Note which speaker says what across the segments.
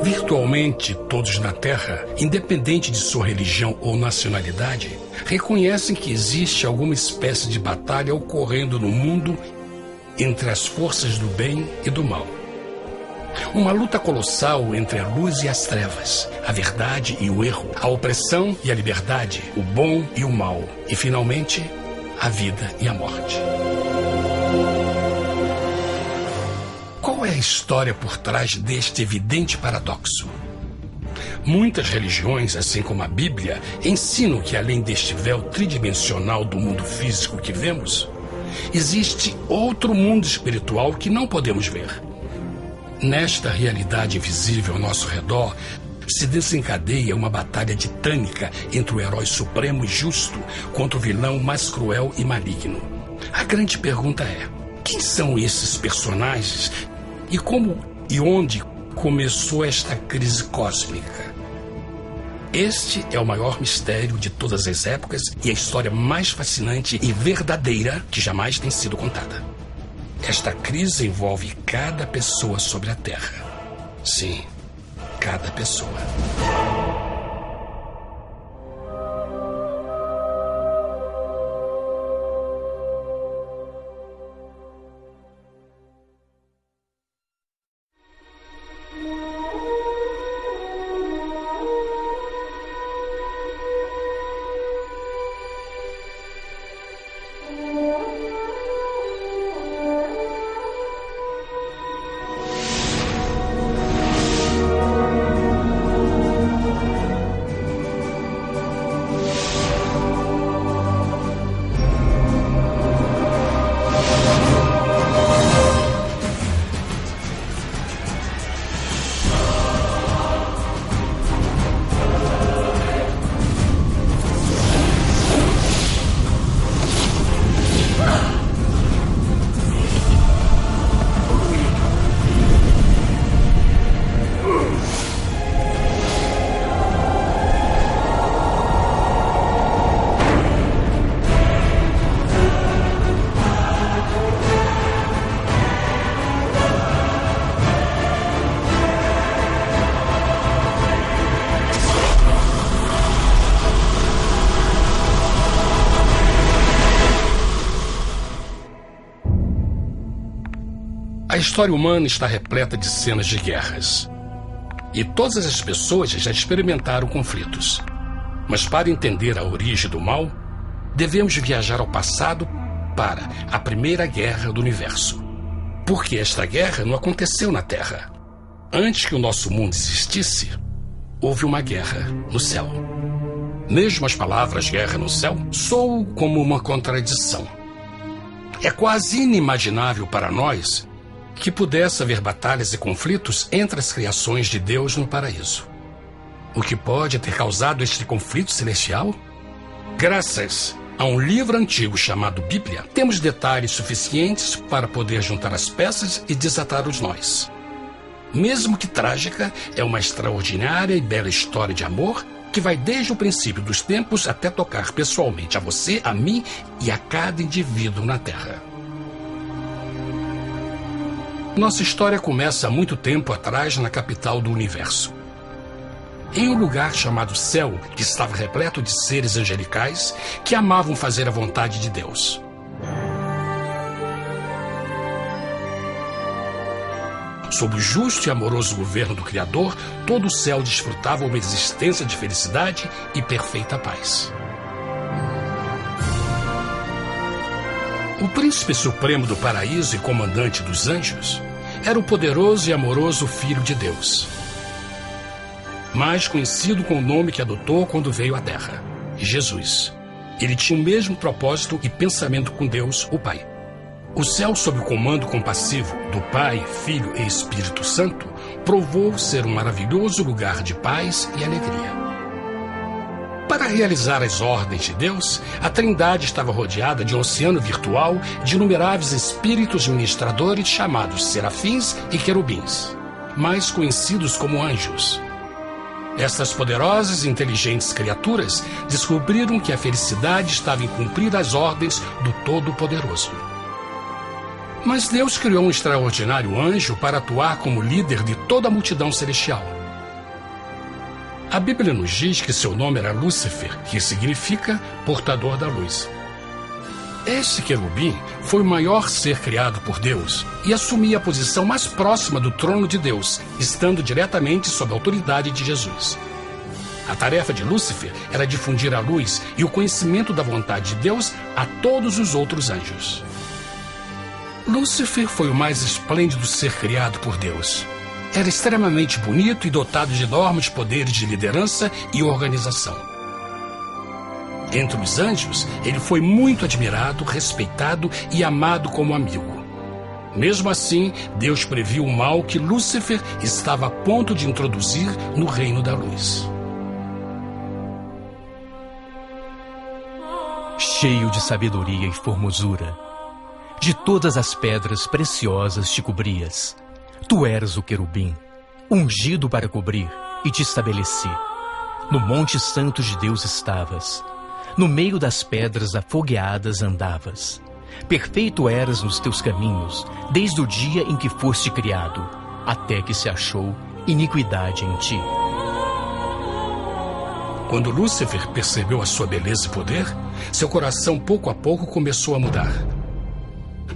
Speaker 1: Virtualmente todos na Terra, independente de sua religião ou nacionalidade, reconhecem que existe alguma espécie de batalha ocorrendo no mundo entre as forças do bem e do mal. Uma luta colossal entre a luz e as trevas, a verdade e o erro, a opressão e a liberdade, o bom e o mal, e finalmente, a vida e a morte. Qual é a história por trás deste evidente paradoxo? Muitas religiões, assim como a Bíblia, ensinam que além deste véu tridimensional do mundo físico que vemos, existe outro mundo espiritual que não podemos ver. Nesta realidade invisível ao nosso redor, se desencadeia uma batalha titânica entre o herói supremo e justo contra o vilão mais cruel e maligno. A grande pergunta é: quem são esses personagens e como e onde começou esta crise cósmica? Este é o maior mistério de todas as épocas e a história mais fascinante e verdadeira que jamais tem sido contada. Esta crise envolve cada pessoa sobre a Terra. Sim, cada pessoa. A história humana está repleta de cenas de guerras. E todas as pessoas já experimentaram conflitos. Mas para entender a origem do mal, devemos viajar ao passado para a Primeira Guerra do Universo. Porque esta guerra não aconteceu na Terra. Antes que o nosso mundo existisse, houve uma guerra no céu. Mesmo as palavras guerra no céu soam como uma contradição. É quase inimaginável para nós que pudesse haver batalhas e conflitos entre as criações de Deus no paraíso. O que pode ter causado este conflito celestial? Graças a um livro antigo chamado Bíblia, temos detalhes suficientes para poder juntar as peças e desatar os nós. Mesmo que trágica, é uma extraordinária e bela história de amor que vai desde o princípio dos tempos até tocar pessoalmente a você, a mim e a cada indivíduo na Terra. Nossa história começa há muito tempo atrás na capital do universo. Em um lugar chamado Céu, que estava repleto de seres angelicais que amavam fazer a vontade de Deus. Sob o justo e amoroso governo do Criador, todo o céu desfrutava uma existência de felicidade e perfeita paz. O príncipe supremo do paraíso e comandante dos anjos era o poderoso e amoroso Filho de Deus, mais conhecido com o nome que adotou quando veio à Terra, Jesus. Ele tinha o mesmo propósito e pensamento com Deus, o Pai. O céu, sob o comando compassivo do Pai, Filho e Espírito Santo, provou ser um maravilhoso lugar de paz e alegria. Para realizar as ordens de Deus, a Trindade estava rodeada de um oceano virtual de inumeráveis espíritos ministradores chamados serafins e querubins, mais conhecidos como anjos. Essas poderosas e inteligentes criaturas descobriram que a felicidade estava em cumprir as ordens do Todo-Poderoso. Mas Deus criou um extraordinário anjo para atuar como líder de toda a multidão celestial. A Bíblia nos diz que seu nome era Lúcifer, que significa portador da luz. Este querubim foi o maior ser criado por Deus e assumia a posição mais próxima do trono de Deus, estando diretamente sob a autoridade de Jesus. A tarefa de Lúcifer era difundir a luz e o conhecimento da vontade de Deus a todos os outros anjos. Lúcifer foi o mais esplêndido ser criado por Deus. Era extremamente bonito e dotado de enormes poderes de liderança e organização. Entre os anjos, ele foi muito admirado, respeitado e amado como amigo. Mesmo assim, Deus previu o mal que Lúcifer estava a ponto de introduzir no reino da luz.
Speaker 2: Cheio de sabedoria e formosura, de todas as pedras preciosas te cobrias. Tu eras o querubim, ungido para cobrir, e te estabeleci. No monte santo de Deus estavas. No meio das pedras afogueadas andavas. Perfeito eras nos teus caminhos, desde o dia em que foste criado, até que se achou iniquidade em ti.
Speaker 1: Quando Lúcifer percebeu a sua beleza e poder, seu coração pouco a pouco começou a mudar.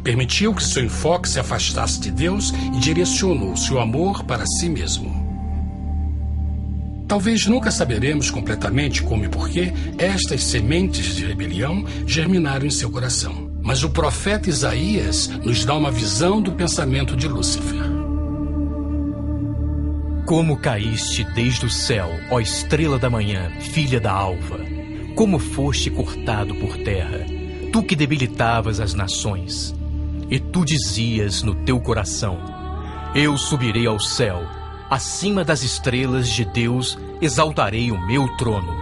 Speaker 1: Permitiu que seu enfoque se afastasse de Deus e direcionou seu amor para si mesmo. Talvez nunca saberemos completamente como e porquê estas sementes de rebelião germinaram em seu coração. Mas o profeta Isaías nos dá uma visão do pensamento de Lúcifer.
Speaker 2: Como caíste desde o céu, ó estrela da manhã, filha da alva, como foste cortado por terra, tu que debilitavas as nações. E tu dizias no teu coração: eu subirei ao céu, acima das estrelas de Deus exaltarei o meu trono.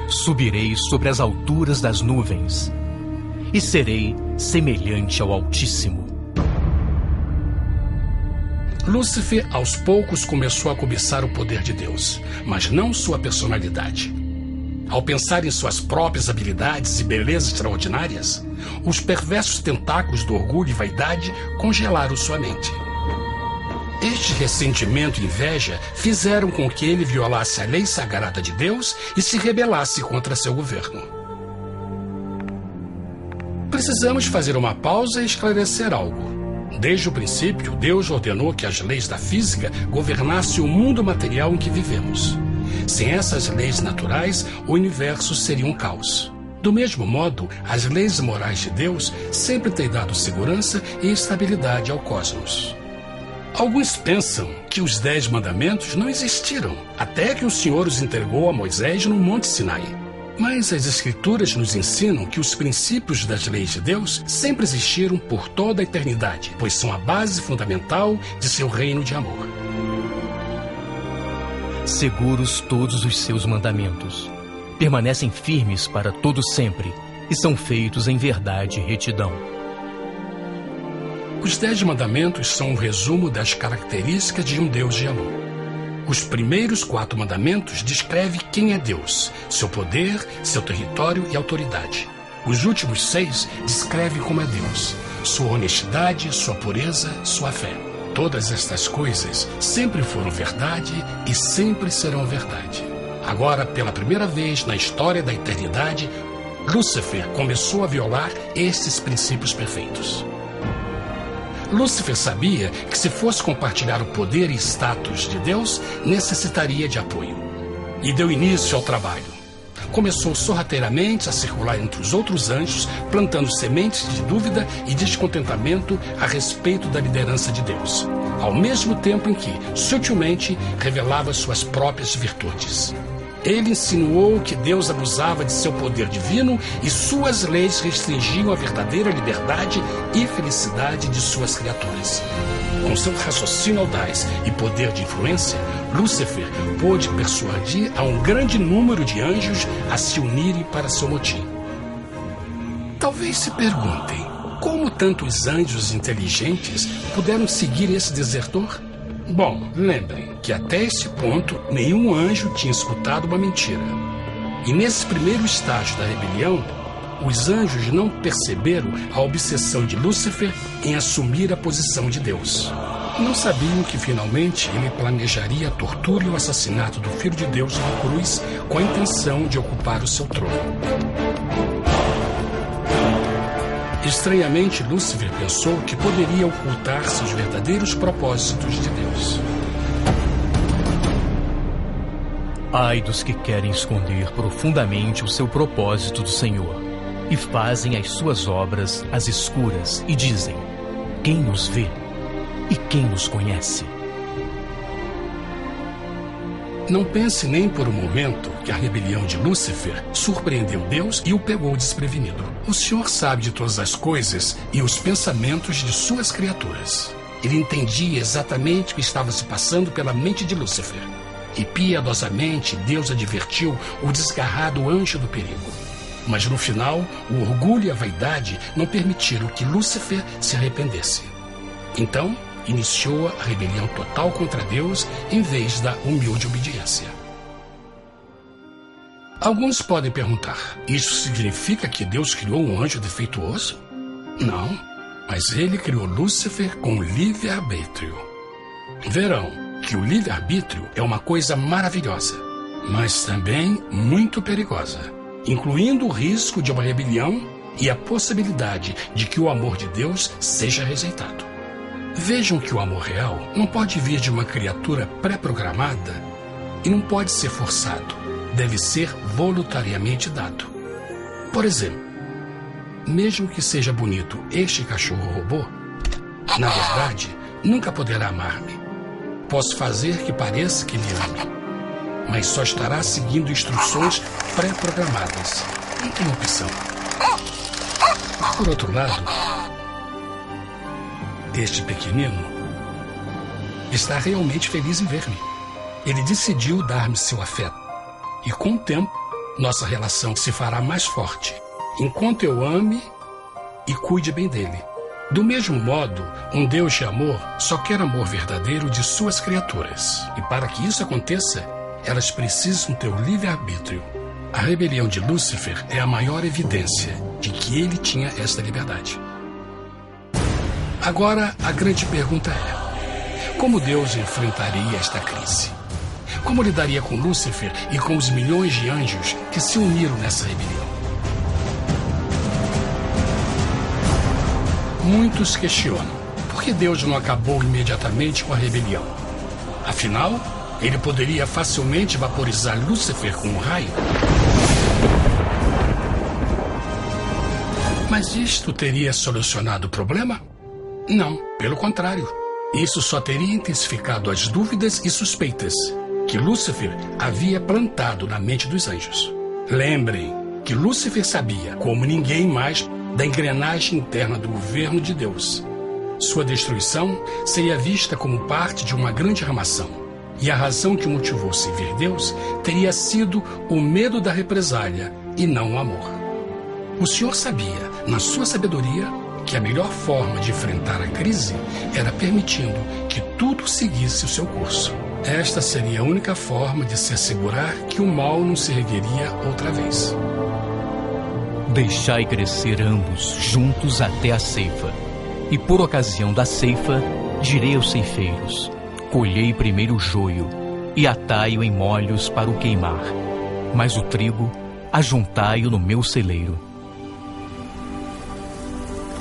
Speaker 2: Subirei sobre as alturas das nuvens e serei semelhante ao Altíssimo.
Speaker 1: Lúcifer, aos poucos, começou a cobiçar o poder de Deus, mas não sua personalidade. Ao pensar em suas próprias habilidades e belezas extraordinárias, os perversos tentáculos do orgulho e vaidade congelaram sua mente. Este ressentimento e inveja fizeram com que ele violasse a lei sagrada de Deus e se rebelasse contra seu governo. Precisamos fazer uma pausa e esclarecer algo. Desde o princípio, Deus ordenou que as leis da física governassem o mundo material em que vivemos. Sem essas leis naturais, o universo seria um caos. Do mesmo modo, as leis morais de Deus sempre têm dado segurança e estabilidade ao cosmos. Alguns pensam que os 10 mandamentos não existiram, até que o Senhor os entregou a Moisés no Monte Sinai. Mas as Escrituras nos ensinam que os princípios das leis de Deus sempre existiram por toda a eternidade, pois são a base fundamental de seu reino de amor.
Speaker 2: Seguros todos os seus mandamentos, permanecem firmes para todo sempre e são feitos em verdade e retidão.
Speaker 1: Os 10 mandamentos são um resumo das características de um Deus de amor. Os primeiros 4 mandamentos descrevem quem é Deus, seu poder, seu território e autoridade. Os últimos 6 descrevem como é Deus, sua honestidade, sua pureza, sua fé. Todas estas coisas sempre foram verdade e sempre serão verdade. Agora, pela primeira vez na história da eternidade, Lúcifer começou a violar estes princípios perfeitos. Lúcifer sabia que se fosse compartilhar o poder e status de Deus, necessitaria de apoio. E deu início ao trabalho. Começou sorrateiramente a circular entre os outros anjos, plantando sementes de dúvida e descontentamento a respeito da liderança de Deus, ao mesmo tempo em que, sutilmente, revelava suas próprias virtudes. Ele insinuou que Deus abusava de seu poder divino e suas leis restringiam a verdadeira liberdade e felicidade de suas criaturas. Com seu raciocínio audaz e poder de influência, Lúcifer pôde persuadir a um grande número de anjos a se unirem para seu motim. Talvez se perguntem, como tantos anjos inteligentes puderam seguir esse desertor? Bom, lembrem que até esse ponto nenhum anjo tinha escutado uma mentira. E nesse primeiro estágio da rebelião, os anjos não perceberam a obsessão de Lúcifer em assumir a posição de Deus. Não sabiam que finalmente ele planejaria a tortura e o assassinato do Filho de Deus na cruz com a intenção de ocupar o seu trono. Estranhamente, Lúcifer pensou que poderia ocultar seus verdadeiros propósitos de Deus.
Speaker 2: Ai dos que querem esconder profundamente o seu propósito do Senhor e fazem as suas obras às escuras e dizem: quem nos vê e quem nos conhece?
Speaker 1: Não pense nem por um momento que a rebelião de Lúcifer surpreendeu Deus e o pegou desprevenido. O Senhor sabe de todas as coisas e os pensamentos de suas criaturas. Ele entendia exatamente o que estava se passando pela mente de Lúcifer. E piedosamente Deus advertiu o desgarrado anjo do perigo. Mas no final, o orgulho e a vaidade não permitiram que Lúcifer se arrependesse. Então, iniciou a rebelião total contra Deus em vez da humilde obediência. Alguns podem perguntar: isso significa que Deus criou um anjo defeituoso? Não, mas ele criou Lúcifer com livre-arbítrio. Verão que o livre-arbítrio é uma coisa maravilhosa, mas também muito perigosa, incluindo o risco de uma rebelião e a possibilidade de que o amor de Deus seja rejeitado. Vejam que o amor real não pode vir de uma criatura pré-programada e não pode ser forçado, deve ser voluntariamente dado. Por exemplo, mesmo que seja bonito este cachorro robô, na verdade, nunca poderá amar-me. Posso fazer que pareça que me ame, mas só estará seguindo instruções pré-programadas. Não tem opção. Por outro lado, este pequenino está realmente feliz em ver-me. Ele decidiu dar-me seu afeto. E com o tempo, nossa relação se fará mais forte, enquanto eu ame e cuide bem dele. Do mesmo modo, um Deus de amor só quer amor verdadeiro de suas criaturas. E para que isso aconteça, elas precisam ter o livre-arbítrio. A rebelião de Lúcifer é a maior evidência de que ele tinha esta liberdade. Agora, a grande pergunta é: como Deus enfrentaria esta crise? Como lidaria com Lúcifer e com os milhões de anjos que se uniram nessa rebelião? Muitos questionam: por que Deus não acabou imediatamente com a rebelião? Afinal, ele poderia facilmente vaporizar Lúcifer com um raio. Mas isto teria solucionado o problema? Não, pelo contrário. Isso só teria intensificado as dúvidas e suspeitas que Lúcifer havia plantado na mente dos anjos. Lembrem que Lúcifer sabia, como ninguém mais, da engrenagem interna do governo de Deus. Sua destruição seria vista como parte de uma grande armação. E a razão que motivou servir Deus teria sido o medo da represália e não o amor. O Senhor sabia, na sua sabedoria, que a melhor forma de enfrentar a crise era permitindo que tudo seguisse o seu curso. Esta seria a única forma de se assegurar que o mal não se ergueria outra vez.
Speaker 2: Deixai crescer ambos juntos até a ceifa. E por ocasião da ceifa, direi aos ceifeiros: colhei primeiro o joio e atai-o em molhos para o queimar, mas o trigo ajuntai-o no meu celeiro.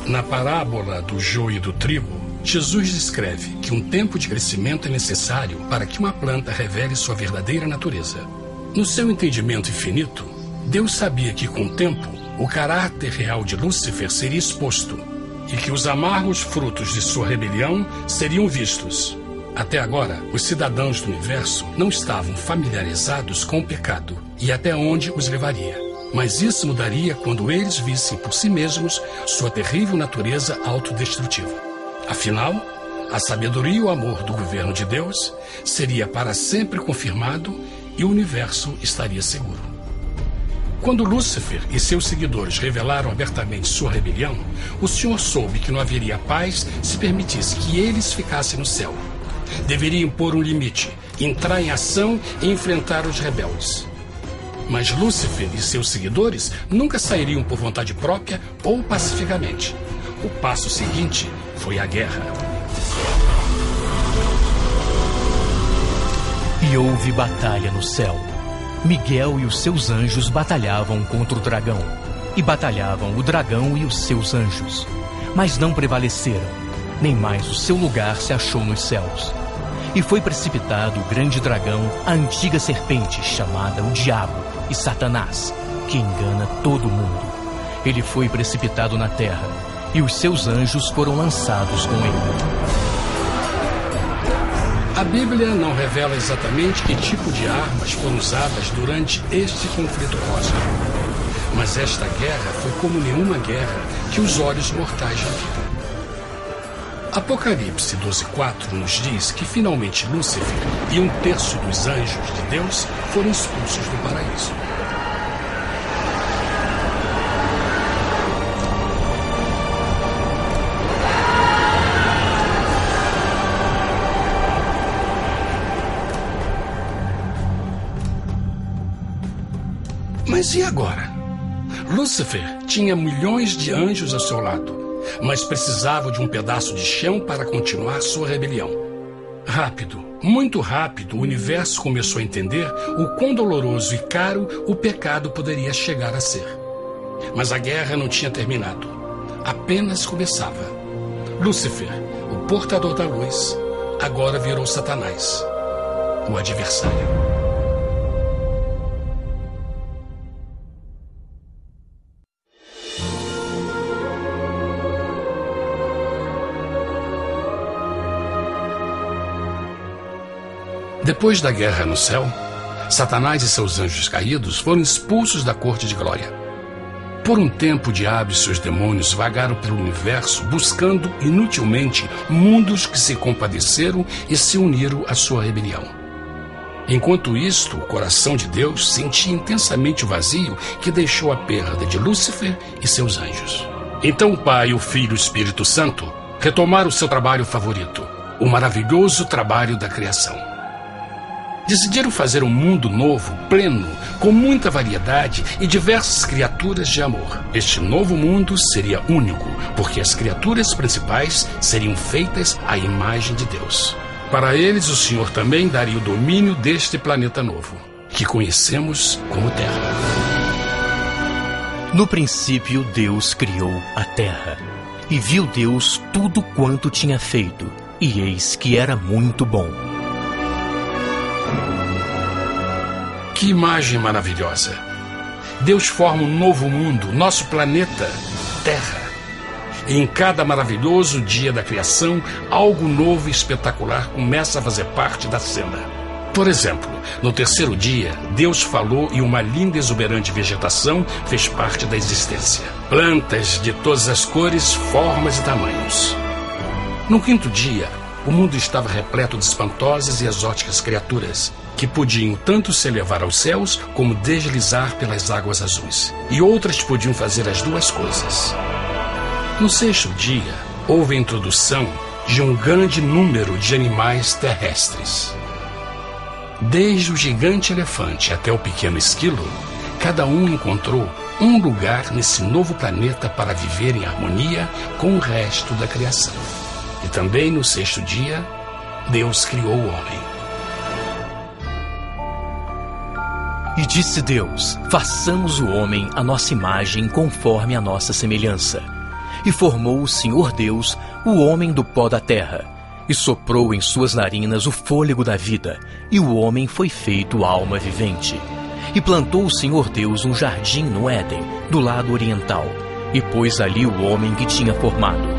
Speaker 1: Na parábola do joio e do trigo, Jesus descreve que um tempo de crescimento é necessário para que uma planta revele sua verdadeira natureza. No seu entendimento infinito, Deus sabia que com o tempo, o caráter real de Lúcifer seria exposto e que os amargos frutos de sua rebelião seriam vistos. Até agora, os cidadãos do universo não estavam familiarizados com o pecado e até onde os levaria. Mas isso mudaria quando eles vissem por si mesmos sua terrível natureza autodestrutiva. Afinal, a sabedoria e o amor do governo de Deus seria para sempre confirmado e o universo estaria seguro. Quando Lúcifer e seus seguidores revelaram abertamente sua rebelião, o Senhor soube que não haveria paz se permitisse que eles ficassem no céu. Deveria impor um limite, entrar em ação e enfrentar os rebeldes. Mas Lúcifer e seus seguidores nunca sairiam por vontade própria ou pacificamente. O passo seguinte foi a guerra.
Speaker 2: E houve batalha no céu. Miguel e os seus anjos batalhavam contra o dragão. E batalhavam o dragão e os seus anjos. Mas não prevaleceram, nem mais o seu lugar se achou nos céus. E foi precipitado o grande dragão, a antiga serpente, chamada o Diabo e Satanás, que engana todo mundo. Ele foi precipitado na terra, e os seus anjos foram lançados com ele.
Speaker 1: A Bíblia não revela exatamente que tipo de armas foram usadas durante este conflito cósmico. Mas esta guerra foi como nenhuma guerra que os olhos mortais já viram. Apocalipse 12:4 nos diz que finalmente Lúcifer e 1/3 dos anjos de Deus foram expulsos do paraíso. Mas e agora? Lúcifer tinha milhões de anjos ao seu lado, mas precisava de um pedaço de chão para continuar sua rebelião. Rápido, muito rápido, o universo começou a entender o quão doloroso e caro o pecado poderia chegar a ser. Mas a guerra não tinha terminado. Apenas começava. Lúcifer, o portador da luz, agora virou Satanás, o adversário. Depois da guerra no céu, Satanás e seus anjos caídos foram expulsos da corte de glória. Por um tempo, o diabo e seus demônios vagaram pelo universo buscando inutilmente mundos que se compadeceram e se uniram à sua rebelião. Enquanto isto, o coração de Deus sentia intensamente o vazio que deixou a perda de Lúcifer e seus anjos. Então o Pai, o Filho e o Espírito Santo retomaram o seu trabalho favorito, o maravilhoso trabalho da criação. Decidiram fazer um mundo novo, pleno, com muita variedade e diversas criaturas de amor. Este novo mundo seria único, porque as criaturas principais seriam feitas à imagem de Deus. Para eles, o Senhor também daria o domínio deste planeta novo, que conhecemos como Terra.
Speaker 2: No princípio, Deus criou a terra. E viu Deus tudo quanto tinha feito, e eis que era muito bom.
Speaker 1: Que imagem maravilhosa! Deus forma um novo mundo, nosso planeta, Terra. E em cada maravilhoso dia da criação, algo novo e espetacular começa a fazer parte da cena. Por exemplo, no terceiro dia, Deus falou e uma linda e exuberante vegetação fez parte da existência. Plantas de todas as cores, formas e tamanhos. No quinto dia, o mundo estava repleto de espantosas e exóticas criaturas, que podiam tanto se elevar aos céus como deslizar pelas águas azuis. E outras podiam fazer as duas coisas. No sexto dia, houve a introdução de um grande número de animais terrestres. Desde o gigante elefante até o pequeno esquilo, cada um encontrou um lugar nesse novo planeta para viver em harmonia com o resto da criação. E também no sexto dia, Deus criou o homem.
Speaker 2: E disse Deus: façamos o homem à nossa imagem conforme a nossa semelhança. E formou o Senhor Deus o homem do pó da terra, e soprou em suas narinas o fôlego da vida, e o homem foi feito alma vivente. E plantou o Senhor Deus um jardim no Éden, do lado oriental, e pôs ali o homem que tinha formado.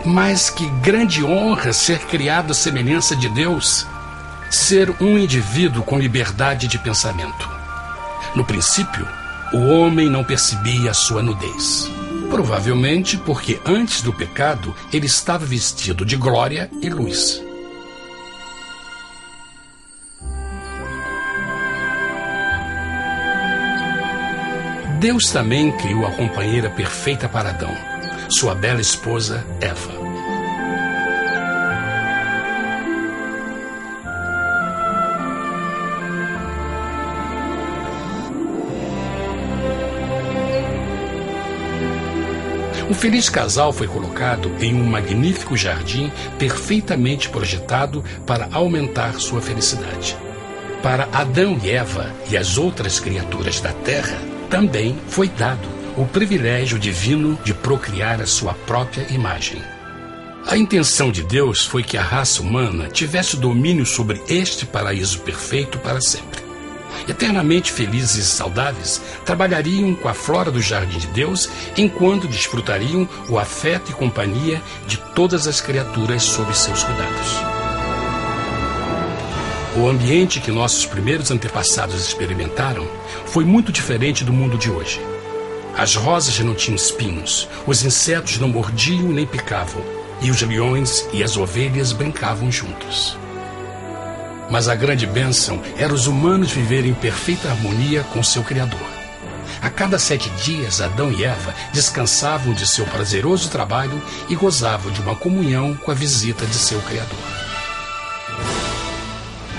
Speaker 1: Mas que grande honra ser criado à semelhança de Deus, ser um indivíduo com liberdade de pensamento. No princípio, o homem não percebia a sua nudez. Provavelmente porque antes do pecado ele estava vestido de glória e luz. Deus também criou a companheira perfeita para Adão, sua bela esposa Eva. O feliz casal foi colocado em um magnífico jardim perfeitamente projetado para aumentar sua felicidade. Para Adão e Eva e as outras criaturas da terra, também foi dado o privilégio divino de procriar a sua própria imagem. A intenção de Deus foi que a raça humana tivesse domínio sobre este paraíso perfeito para sempre. Eternamente felizes e saudáveis, trabalhariam com a flora do jardim de Deus, enquanto desfrutariam o afeto e companhia de todas as criaturas sob seus cuidados. O ambiente que nossos primeiros antepassados experimentaram foi muito diferente do mundo de hoje. As rosas não tinham espinhos, os insetos não mordiam nem picavam, e os leões e as ovelhas brincavam juntos. Mas a grande bênção era os humanos viverem em perfeita harmonia com seu Criador. A cada 7 dias, Adão e Eva descansavam de seu prazeroso trabalho e gozavam de uma comunhão com a visita de seu Criador.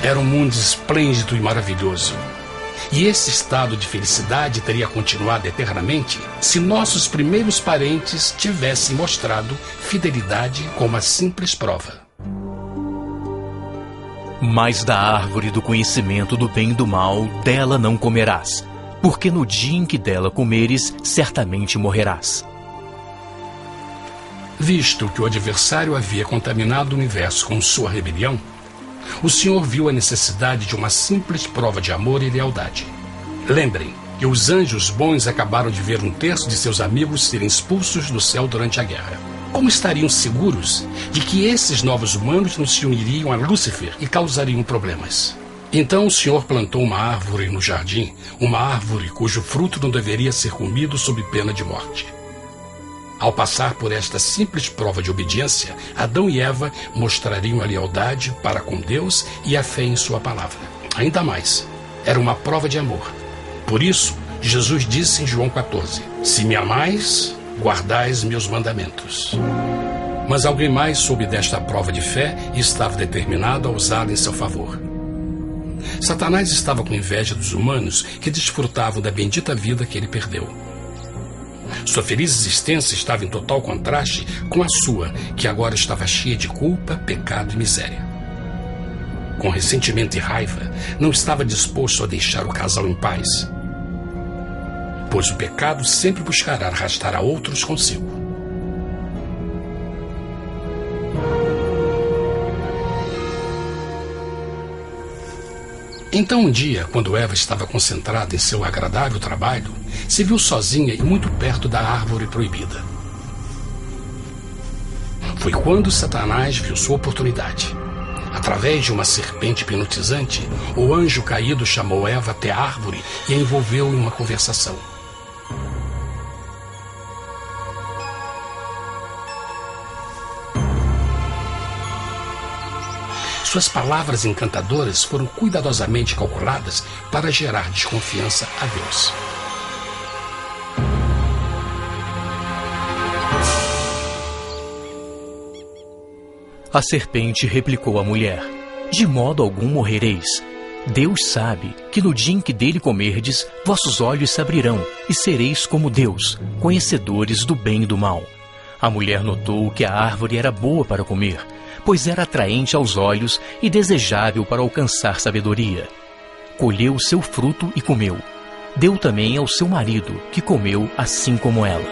Speaker 1: Era um mundo esplêndido e maravilhoso. E esse estado de felicidade teria continuado eternamente se nossos primeiros parentes tivessem mostrado fidelidade com uma simples prova.
Speaker 2: Mas da árvore do conhecimento do bem e do mal, dela não comerás, porque no dia em que dela comeres, certamente morrerás.
Speaker 1: Visto que o adversário havia contaminado o universo com sua rebelião, o Senhor viu a necessidade de uma simples prova de amor e lealdade. Lembrem que os anjos bons acabaram de ver 1/3 de seus amigos serem expulsos do céu durante a guerra. Como estariam seguros de que esses novos humanos não se uniriam a Lúcifer e causariam problemas? Então o Senhor plantou uma árvore no jardim, uma árvore cujo fruto não deveria ser comido sob pena de morte. Ao passar por esta simples prova de obediência, Adão e Eva mostrariam a lealdade para com Deus e a fé em sua palavra. Ainda mais, era uma prova de amor. Por isso, Jesus disse em João 14, se me amais, guardais meus mandamentos. Mas alguém mais soube desta prova de fé e estava determinado a usá-la em seu favor. Satanás estava com inveja dos humanos que desfrutavam da bendita vida que ele perdeu. Sua feliz existência estava em total contraste com a sua, que agora estava cheia de culpa, pecado e miséria. Com ressentimento e raiva, não estava disposto a deixar o casal em paz, pois o pecado sempre buscará arrastar a outros consigo. Então um dia, quando Eva estava concentrada em seu agradável trabalho, se viu sozinha e muito perto da árvore proibida. Foi quando Satanás viu sua oportunidade. Através de uma serpente hipnotizante, o anjo caído chamou Eva até a árvore e a envolveu em uma conversação. Suas palavras encantadoras foram cuidadosamente calculadas para gerar desconfiança a Deus.
Speaker 2: A serpente replicou à mulher, de modo algum morrereis. Deus sabe que no dia em que dele comerdes, vossos olhos se abrirão e sereis como Deus, conhecedores do bem e do mal. A mulher notou que a árvore era boa para comer, pois era atraente aos olhos e desejável para alcançar sabedoria. Colheu o seu fruto e comeu. Deu também ao seu marido, que comeu assim como ela.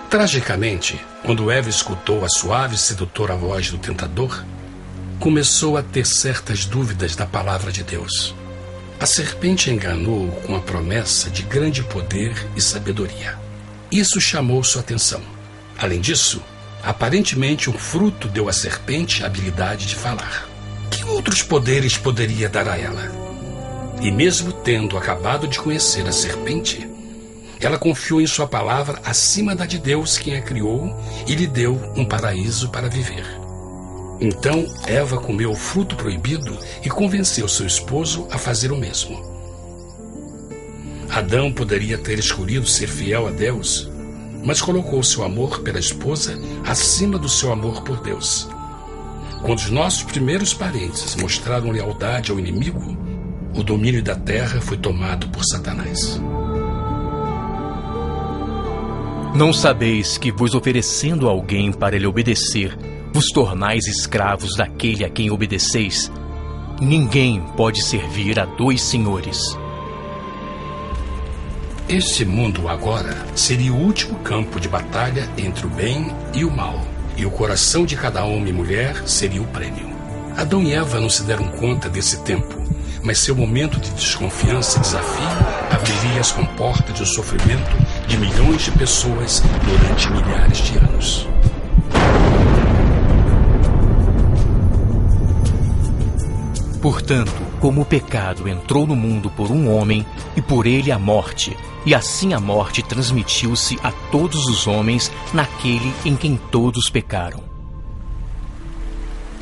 Speaker 1: Tragicamente, quando Eva escutou a suave e sedutora voz do tentador, começou a ter certas dúvidas da palavra de Deus. A serpente enganou-o com a promessa de grande poder e sabedoria. Isso chamou sua atenção. Além disso, aparentemente um fruto deu à serpente a habilidade de falar. Que outros poderes poderia dar a ela? E mesmo tendo acabado de conhecer a serpente, ela confiou em sua palavra acima da de Deus, quem a criou, e lhe deu um paraíso para viver. Então Eva comeu o fruto proibido e convenceu seu esposo a fazer o mesmo. Adão poderia ter escolhido ser fiel a Deus, mas colocou seu amor pela esposa acima do seu amor por Deus. Quando os nossos primeiros parentes mostraram lealdade ao inimigo, o domínio da terra foi tomado por Satanás.
Speaker 2: Não sabeis que, vos oferecendo a alguém para lhe obedecer, vos tornais escravos daquele a quem obedeceis? Ninguém pode servir a dois senhores.
Speaker 1: Este mundo agora seria o último campo de batalha entre o bem e o mal, e o coração de cada homem e mulher seria o prêmio. Adão e Eva não se deram conta desse tempo, mas seu momento de desconfiança e desafio abriria as comportas do sofrimento de milhões de pessoas durante milhares de anos.
Speaker 2: Portanto, como o pecado entrou no mundo por um homem, e por ele a morte, e assim a morte transmitiu-se a todos os homens naquele em quem todos pecaram.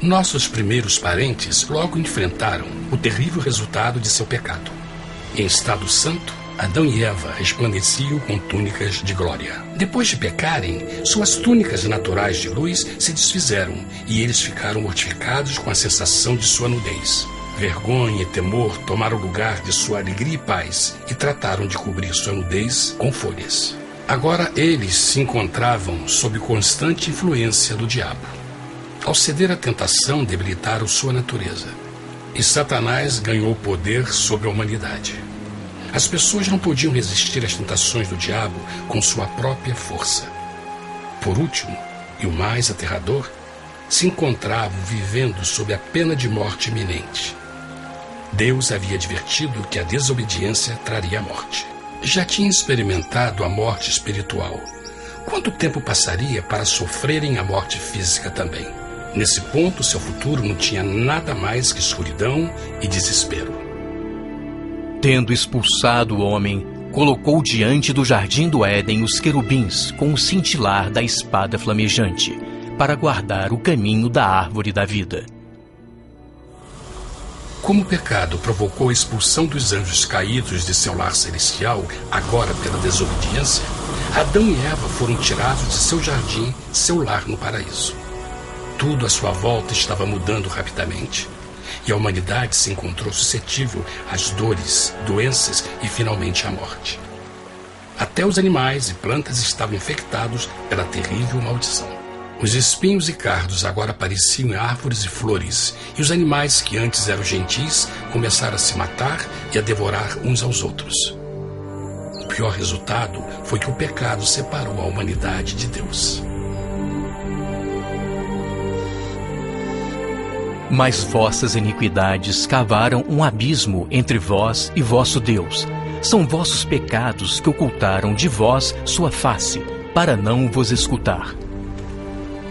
Speaker 1: Nossos primeiros parentes logo enfrentaram o terrível resultado de seu pecado. Em estado santo, Adão e Eva resplandeciam com túnicas de glória. Depois de pecarem, suas túnicas naturais de luz se desfizeram e eles ficaram mortificados com a sensação de sua nudez. Vergonha e temor tomaram lugar de sua alegria e paz e trataram de cobrir sua nudez com folhas. Agora eles se encontravam sob constante influência do diabo. Ao ceder à tentação, debilitaram sua natureza. E Satanás ganhou poder sobre a humanidade. As pessoas não podiam resistir às tentações do diabo com sua própria força. Por último, e o mais aterrador, se encontravam vivendo sob a pena de morte iminente. Deus havia advertido que a desobediência traria a morte. Já tinha experimentado a morte espiritual. Quanto tempo passaria para sofrerem a morte física também? Nesse ponto, seu futuro não tinha nada mais que escuridão e desespero.
Speaker 2: Tendo expulsado o homem, colocou diante do jardim do Éden os querubins com o cintilar da espada flamejante, para guardar o caminho da árvore da vida.
Speaker 1: Como o pecado provocou a expulsão dos anjos caídos de seu lar celestial, agora pela desobediência, Adão e Eva foram tirados de seu jardim, seu lar no paraíso. Tudo à sua volta estava mudando rapidamente, e a humanidade se encontrou suscetível às dores, doenças e finalmente à morte. Até os animais e plantas estavam infectados pela terrível maldição. Os espinhos e cardos agora pareciam árvores e flores, e os animais que antes eram gentis começaram a se matar e a devorar uns aos outros. O pior resultado foi que o pecado separou a humanidade de Deus.
Speaker 2: Mas vossas iniquidades cavaram um abismo entre vós e vosso Deus. São vossos pecados que ocultaram de vós sua face, para não vos escutar.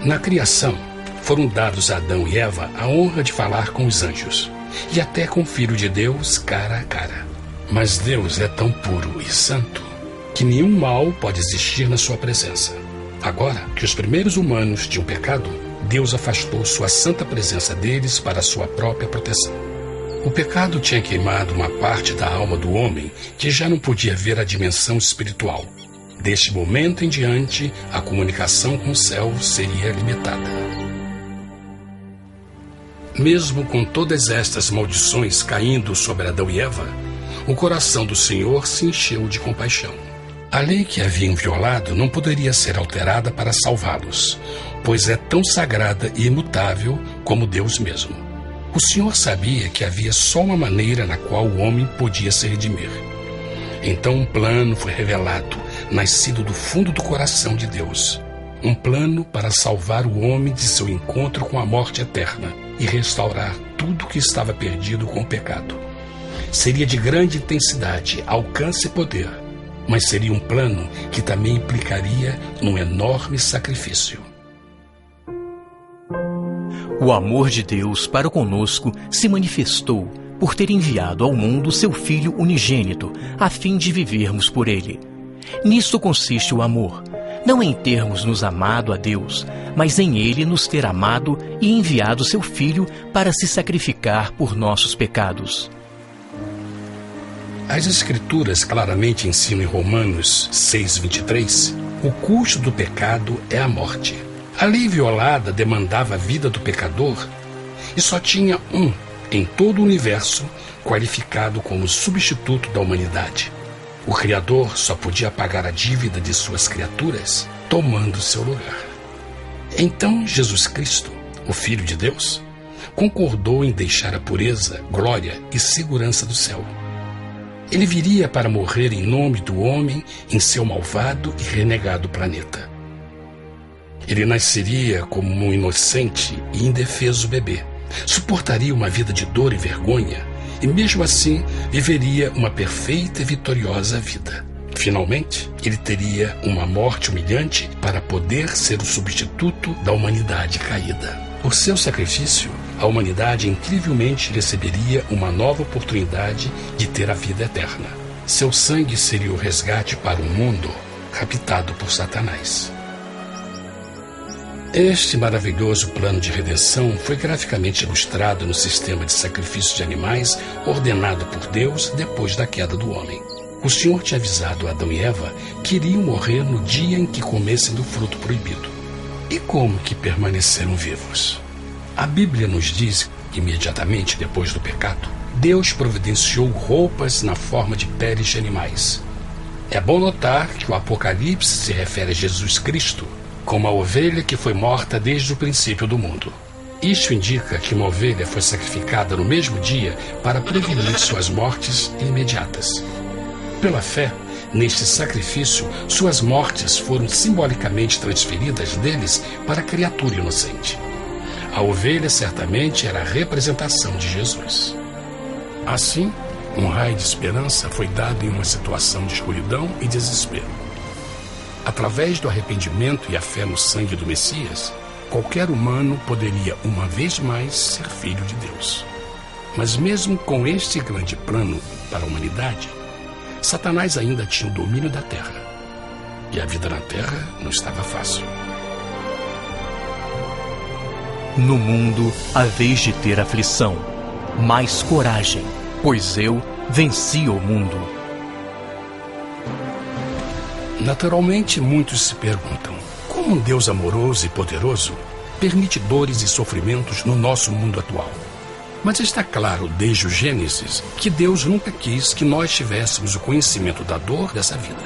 Speaker 1: Na criação, foram dados a Adão e Eva a honra de falar com os anjos, e até com o Filho de Deus cara a cara. Mas Deus é tão puro e santo que nenhum mal pode existir na sua presença. Agora que os primeiros humanos tinham pecado, Deus afastou sua santa presença deles para a sua própria proteção. O pecado tinha queimado uma parte da alma do homem que já não podia ver a dimensão espiritual. Deste momento em diante, a comunicação com o céu seria limitada. Mesmo com todas estas maldições caindo sobre Adão e Eva, o coração do Senhor se encheu de compaixão. A lei que haviam violado não poderia ser alterada para salvá-los, pois é tão sagrada e imutável como Deus mesmo. O Senhor sabia que havia só uma maneira na qual o homem podia se redimir. Então um plano foi revelado, nascido do fundo do coração de Deus. Um plano para salvar o homem de seu encontro com a morte eterna e restaurar tudo que estava perdido com o pecado. Seria de grande intensidade, alcance e poder. mas seria um plano que também implicaria num enorme sacrifício.
Speaker 2: O amor de Deus para conosco se manifestou por ter enviado ao mundo seu Filho unigênito, a fim de vivermos por ele. Nisto consiste o amor, não em termos nos amado a Deus, mas em ele nos ter amado e enviado seu Filho para se sacrificar por nossos pecados.
Speaker 1: As Escrituras claramente ensinam em Romanos 6:23, o custo do pecado é a morte. A lei violada demandava a vida do pecador e só tinha um em todo o universo qualificado como substituto da humanidade. O Criador só podia pagar a dívida de suas criaturas tomando seu lugar. Então Jesus Cristo, o Filho de Deus, concordou em deixar a pureza, glória e segurança do céu. Ele viria para morrer em nome do homem em seu malvado e renegado planeta. Ele nasceria como um inocente e indefeso bebê, suportaria uma vida de dor e vergonha e mesmo assim viveria uma perfeita e vitoriosa vida. Finalmente, ele teria uma morte humilhante para poder ser o substituto da humanidade caída. Por seu sacrifício, a humanidade incrivelmente receberia uma nova oportunidade de ter a vida eterna. Seu sangue seria o resgate para um mundo raptado por Satanás. Este maravilhoso plano de redenção foi graficamente ilustrado no sistema de sacrifício de animais ordenado por Deus depois da queda do homem. O Senhor tinha avisado Adão e Eva que iriam morrer no dia em que comessem do fruto proibido. E como que permaneceram vivos? A Bíblia nos diz que imediatamente depois do pecado, Deus providenciou roupas na forma de peles de animais. É bom notar que o Apocalipse se refere a Jesus Cristo como a ovelha que foi morta desde o princípio do mundo. Isto indica que uma ovelha foi sacrificada no mesmo dia para prevenir suas mortes imediatas. Pela fé, neste sacrifício, suas mortes foram simbolicamente transferidas deles para a criatura inocente. A ovelha certamente era a representação de Jesus. Assim, um raio de esperança foi dado em uma situação de escuridão e desespero. Através do arrependimento e a fé no sangue do Messias, qualquer humano poderia uma vez mais ser filho de Deus. Mas mesmo com este grande plano para a humanidade, Satanás ainda tinha o domínio da terra. E a vida na terra não estava fácil.
Speaker 2: No mundo haveis de ter aflição, mas coragem, pois eu venci o mundo.
Speaker 1: Naturalmente, muitos se perguntam, como um Deus amoroso e poderoso permite dores e sofrimentos no nosso mundo atual? Mas está claro desde o Gênesis que Deus nunca quis que nós tivéssemos o conhecimento da dor dessa vida.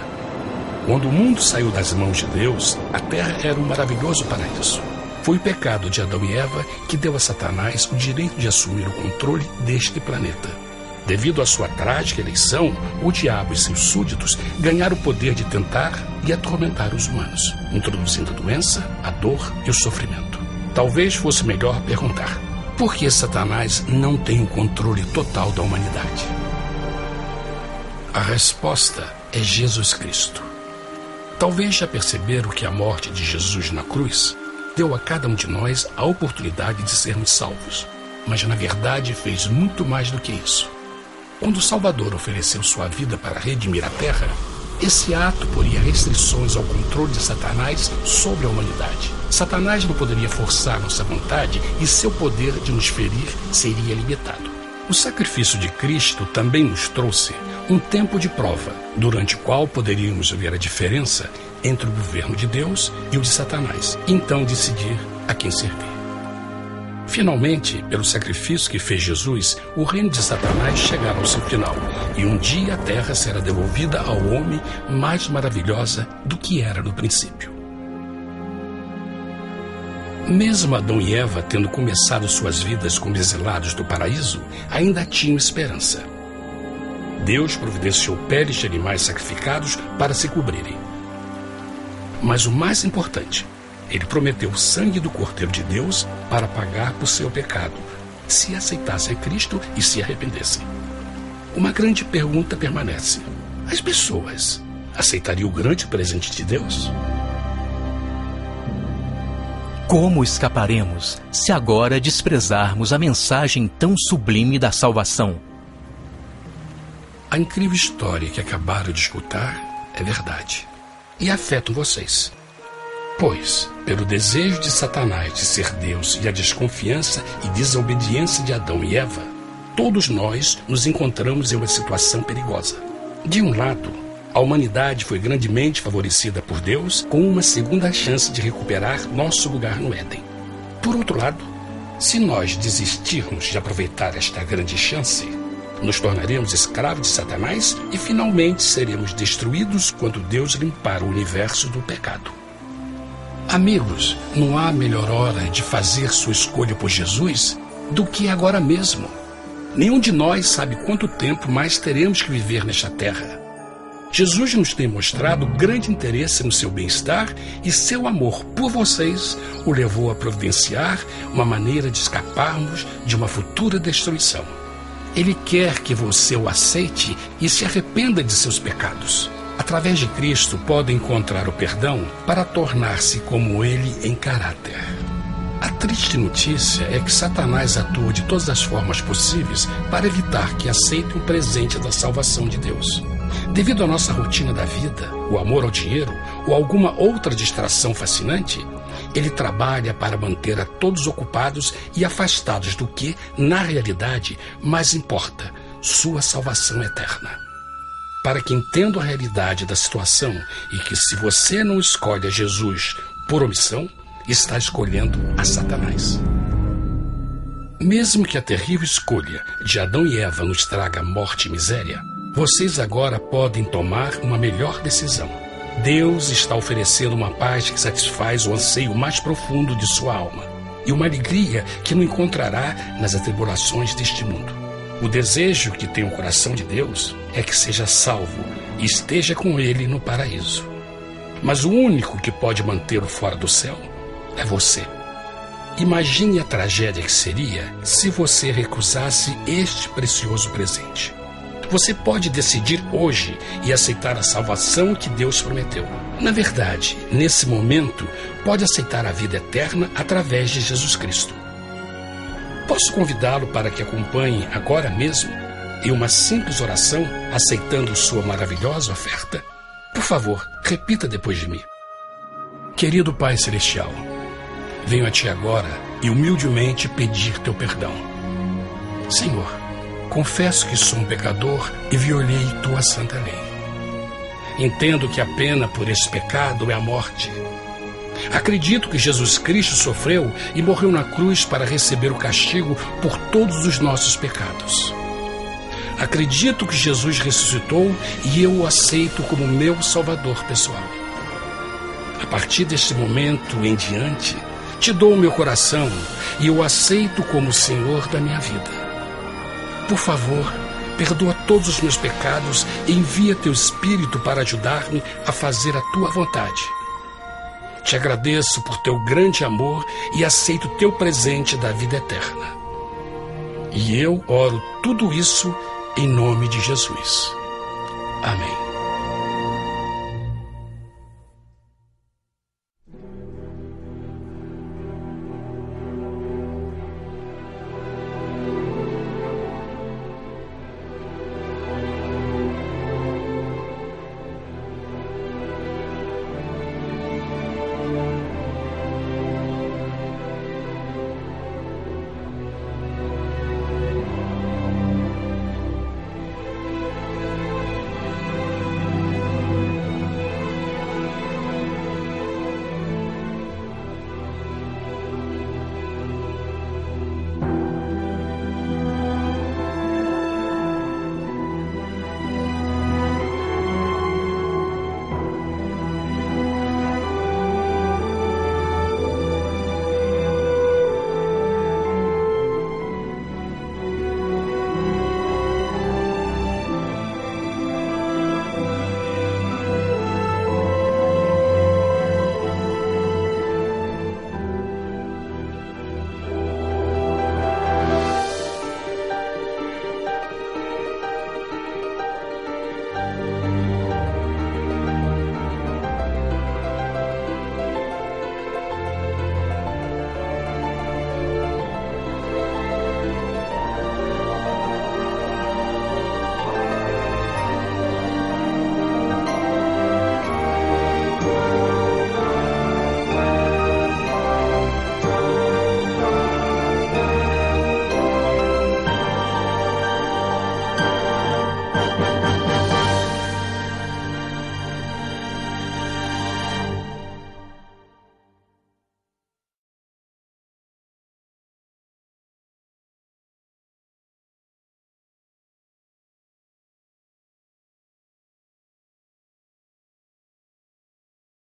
Speaker 1: Quando o mundo saiu das mãos de Deus, a terra era um maravilhoso paraíso. Foi o pecado de Adão e Eva que deu a Satanás o direito de assumir o controle deste planeta. Devido à sua trágica eleição, o diabo e seus súditos ganharam o poder de tentar e atormentar os humanos, introduzindo a doença, a dor e o sofrimento. Talvez fosse melhor perguntar: por que Satanás não tem o controle total da humanidade? A resposta é Jesus Cristo. Talvez já perceberam que a morte de Jesus na cruz deu a cada um de nós a oportunidade de sermos salvos, mas na verdade fez muito mais do que isso. Quando o Salvador ofereceu sua vida para redimir a terra, esse ato poria restrições ao controle de Satanás sobre a humanidade. Satanás não poderia forçar nossa vontade e seu poder de nos ferir seria limitado. O sacrifício de Cristo também nos trouxe um tempo de prova, durante o qual poderíamos ver a diferença entre o governo de Deus e o de Satanás, e então decidir a quem servir. Finalmente, pelo sacrifício que fez Jesus, o reino de Satanás chegará ao seu final, e um dia a terra será devolvida ao homem mais maravilhosa do que era no princípio. Mesmo Adão e Eva tendo começado suas vidas como exilados do paraíso, ainda tinham esperança. Deus providenciou peles de animais sacrificados para se cobrirem. Mas o mais importante, Ele prometeu o sangue do Cordeiro de Deus para pagar por seu pecado, se aceitassem Cristo e se arrependessem. Uma grande pergunta permanece: as pessoas aceitaria o grande presente de Deus?
Speaker 2: Como escaparemos se agora desprezarmos a mensagem tão sublime da salvação?
Speaker 1: A incrível história que acabaram de escutar é verdade e afeta vocês. Pois, pelo desejo de Satanás de ser Deus e a desconfiança e desobediência de Adão e Eva, todos nós nos encontramos em uma situação perigosa. De um lado, a humanidade foi grandemente favorecida por Deus com uma segunda chance de recuperar nosso lugar no Éden. Por outro lado, se nós desistirmos de aproveitar esta grande chance, nos tornaremos escravos de Satanás e finalmente seremos destruídos quando Deus limpar o universo do pecado. Amigos, não há melhor hora de fazer sua escolha por Jesus do que agora mesmo. Nenhum de nós sabe quanto tempo mais teremos que viver nesta terra. Jesus nos tem mostrado grande interesse no seu bem-estar e seu amor por vocês o levou a providenciar uma maneira de escaparmos de uma futura destruição. Ele quer que você o aceite e se arrependa de seus pecados. Através de Cristo, pode encontrar o perdão para tornar-se como Ele em caráter. A triste notícia é que Satanás atua de todas as formas possíveis para evitar que aceite o presente da salvação de Deus. Devido à nossa rotina da vida, o amor ao dinheiro ou alguma outra distração fascinante, ele trabalha para manter a todos ocupados e afastados do que, na realidade, mais importa, sua salvação eterna. Para que entendam a realidade da situação e que se você não escolhe a Jesus por omissão, está escolhendo a Satanás. Mesmo que a terrível escolha de Adão e Eva nos traga morte e miséria, vocês agora podem tomar uma melhor decisão. Deus está oferecendo uma paz que satisfaz o anseio mais profundo de sua alma e uma alegria que não encontrará nas atribulações deste mundo. O desejo que tem o coração de Deus é que seja salvo e esteja com Ele no paraíso. Mas o único que pode mantê-lo fora do céu é você. Imagine a tragédia que seria se você recusasse este precioso presente. Você pode decidir hoje e aceitar a salvação que Deus prometeu. Na verdade, nesse momento, pode aceitar a vida eterna através de Jesus Cristo. Posso convidá-lo para que acompanhe agora mesmo em uma simples oração, aceitando sua maravilhosa oferta? Por favor, repita depois de mim. Querido Pai Celestial, venho a Ti agora e humildemente pedir Teu perdão. Senhor, confesso que sou um pecador e violei Tua santa lei. Entendo que a pena por esse pecado é a morte. Acredito que Jesus Cristo sofreu e morreu na cruz para receber o castigo por todos os nossos pecados. Acredito que Jesus ressuscitou e eu o aceito como meu Salvador pessoal. A partir deste momento em diante, Te dou o meu coração e eu o aceito como o Senhor da minha vida. Por favor, perdoa todos os meus pecados e envia Teu Espírito para ajudar-me a fazer a Tua vontade. Te agradeço por Teu grande amor e aceito Teu presente da vida eterna. E eu oro tudo isso em nome de Jesus. Amém.